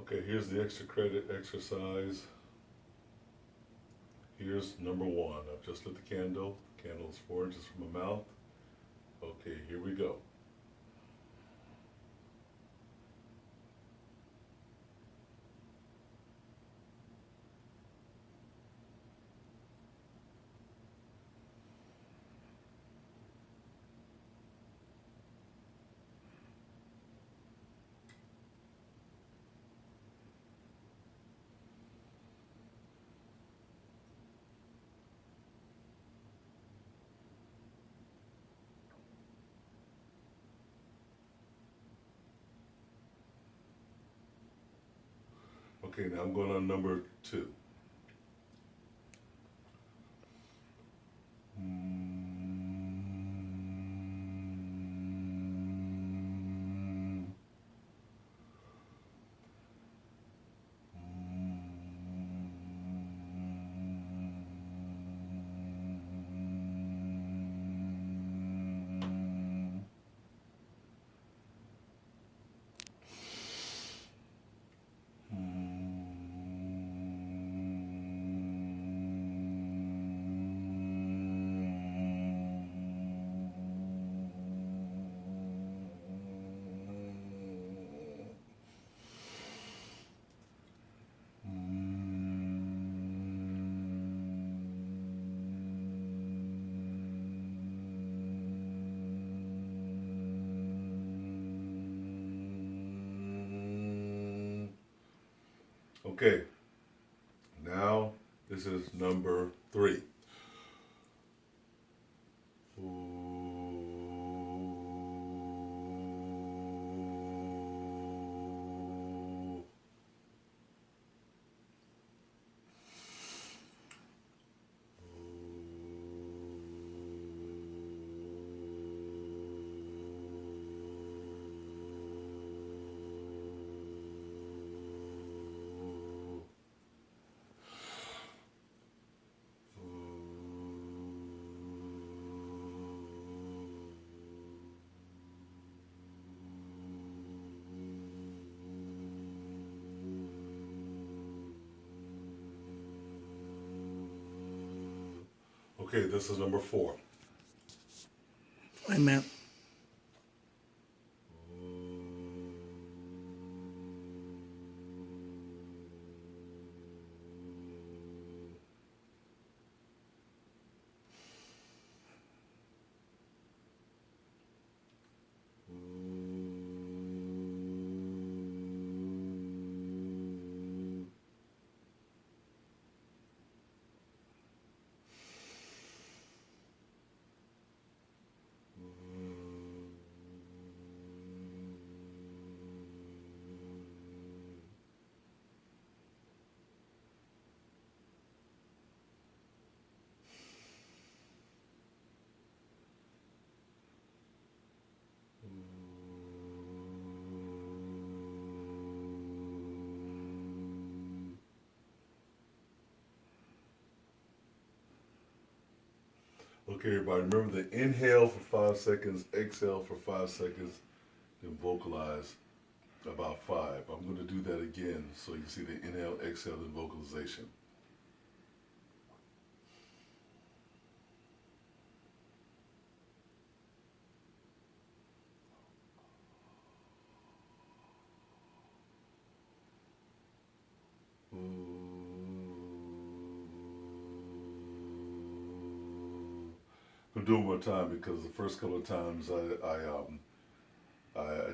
Okay, here's the extra credit exercise. Here's number one. I've just lit the candle. The candle is 4 inches from my mouth. Okay, here we go. Okay, now I'm going on number two. Okay, now this is number three. Okay, this is number four. Wait a minute. Okay, everybody, remember to inhale for 5 seconds, exhale for 5 seconds, then vocalize about five. I'm going to do that again so you see the inhale, exhale, and vocalization. I'll do it one more time because the first couple of times I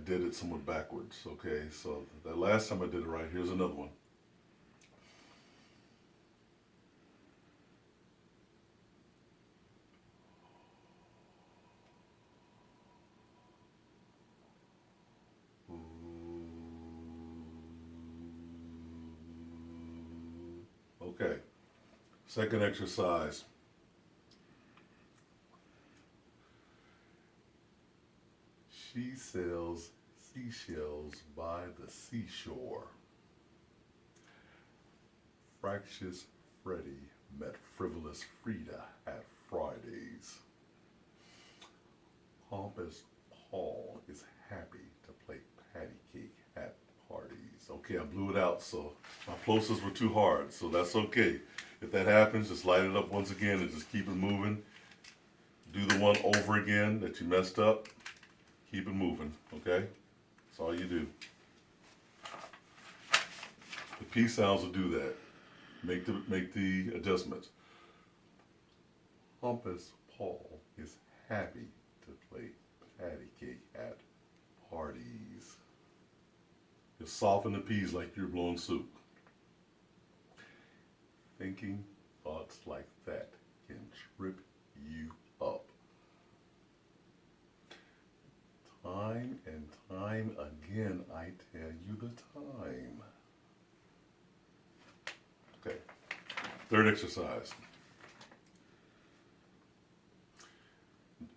did it somewhat backwards. Okay, so the last time I did it right, here's another one. Okay, second exercise. She sells seashells by the seashore. Fractious Freddie met frivolous Frida at Friday's. Pompous Paul is happy to play patty cake at parties. Okay, I blew it out, so my plosives were too hard, so that's okay. If that happens, just light it up once again and just keep it moving. Do the one over again that you messed up. Keep it moving, okay? That's all you do. The P sounds will do that. Make the adjustments. Pompous Paul is happy to play patty cake at parties. You soften the P's like you're blowing soup. Thinking thoughts like that can trip you up. Time and time again, I tell you the time. Okay. Third exercise.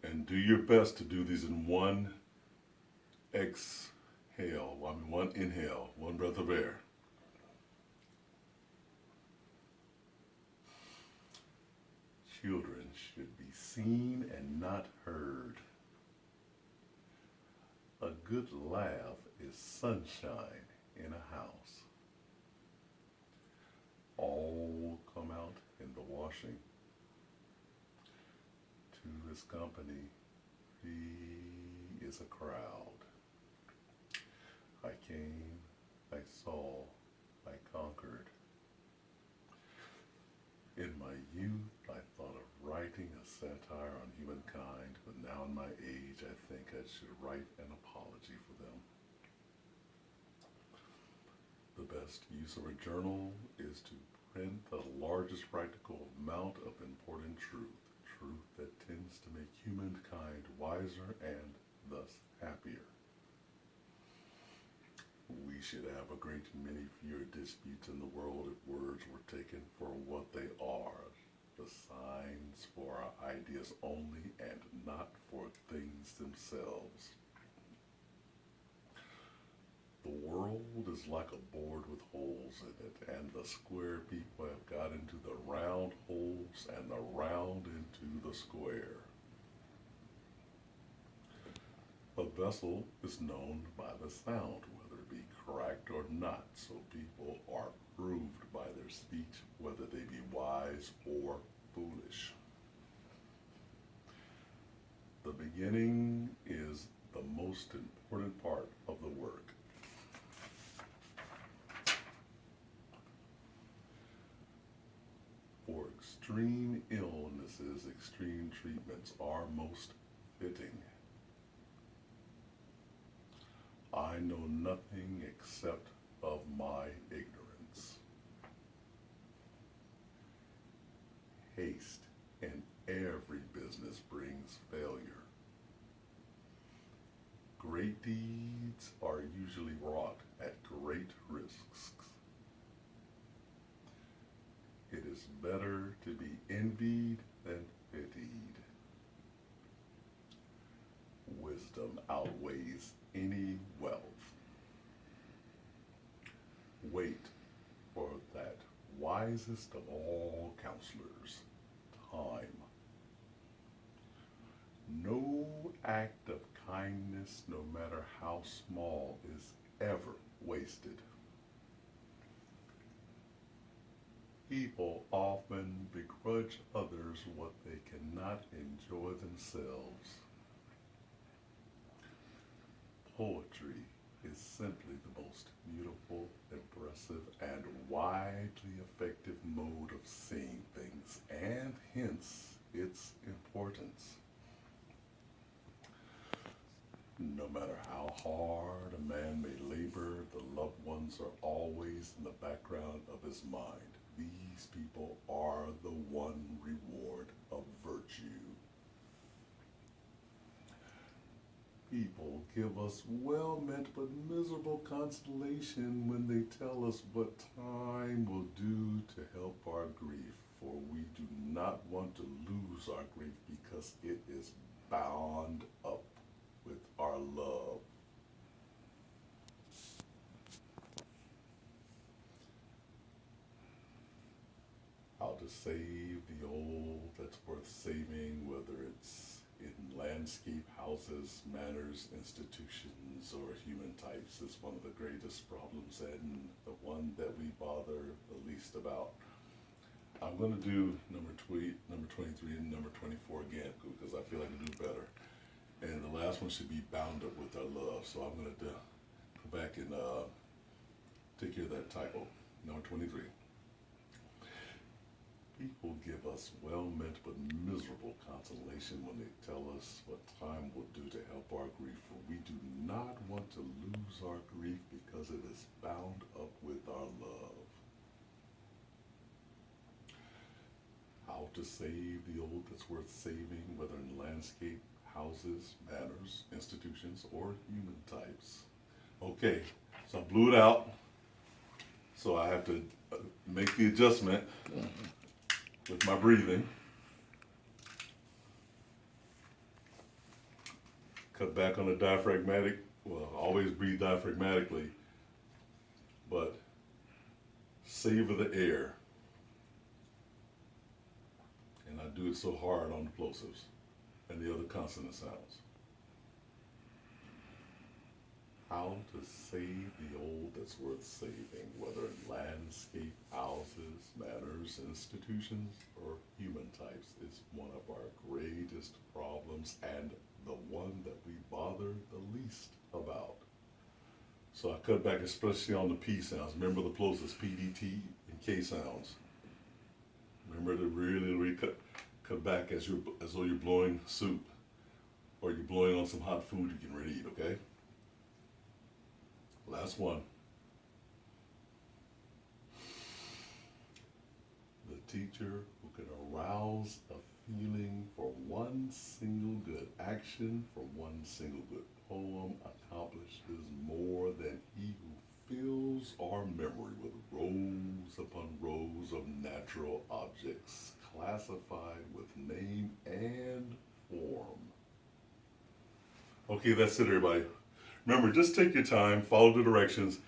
And do your best to do these in one one inhale, one breath of air. Children should be seen and not heard. A good laugh is sunshine in a house. All come out in the washing. To his company, he is a crowd. I came, I saw, I conquered. In my youth, I thought of writing a satire on humankind, but now in my age, I think I should write an apology for them. The best use of a journal is to print the largest practical amount of important truth that tends to make humankind wiser and thus happier. We should have a great many fewer disputes in the world if words were taken for what they are, the signs for our ideas only and not for things themselves. The world is like a board with holes in it, and the square people have got into the round holes and the round into the square. A vessel is known by the sound, whether it be cracked or not, so people are proved by their speech, whether they be wise or foolish. The beginning is the most important part of the work. For extreme illnesses, extreme treatments are most fitting. I know nothing except of my ignorance. Haste in every business brings failure. Great deeds are usually wrought at great risks. It is better to be envied than pitied. Wisdom outweighs any wealth. Wait for that wisest of all counselors, time. No act of kindness, no matter how small, is ever wasted. People often begrudge others what they cannot enjoy themselves. Poetry is simply the most beautiful, impressive, and widely effective mode of seeing things, and hence its importance. No matter how hard a man may labor, the loved ones are always in the background of his mind. These people are the one reward of virtue. People give us well-meant but miserable consolation when they tell us what time will do to help our grief, for we do not want to lose our grief because it is bound up with our love. How to save the old that's worth saving, whether it's in landscape, houses, manners, institutions, or human types is one of the greatest problems and the one that we bother the least about. I'm going to do number 23, and number 24 again because I feel like I can do better. And the last one should be bound up with our love. So I'm going to go back and take care of that typo. Number 23. People give us well-meant but miserable consolation when they tell us what time will do to help our grief, for we do not want to lose our grief because it is bound up with our love. How to save the old that's worth saving, whether in landscape, houses, manners, institutions, or human types. Okay, so I blew it out, so I have to make the adjustment with my breathing. Cut back on the diaphragmatic, well, always breathe diaphragmatically, but savor the air. And I do it so hard on the plosives and the other consonant sounds. How to save the old that's worth saving, whether in landscape, houses, manners, institutions, or human types, is one of our greatest problems and the one that we bother the least about. So I cut back especially on the P sounds. Remember the plosives, P, D, T, and K sounds. Remember to really cut back as though you're blowing soup or you're blowing on some hot food you can ready to eat, okay? Last one. The teacher who can arouse a feeling for one single good action, for one single good poem, accomplishes more than he who fills our memory with rows upon rows of natural objects, classified with name and form. Okay, that's it, everybody. Remember, just take your time, follow the directions.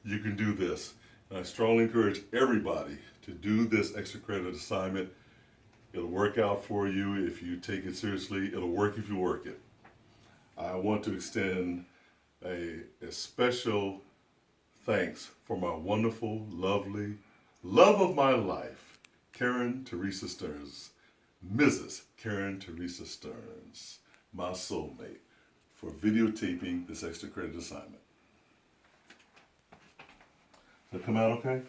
You can do this. And I strongly encourage everybody to do this extra credit assignment. It'll work out for you if you take it seriously. It'll work if you work it. I want to extend a special thanks for my wonderful, lovely, love of my life, Karen Teresa Stearns, Mrs. Karen Teresa Stearns, my soulmate, for videotaping this extra credit assignment. Did it come out okay?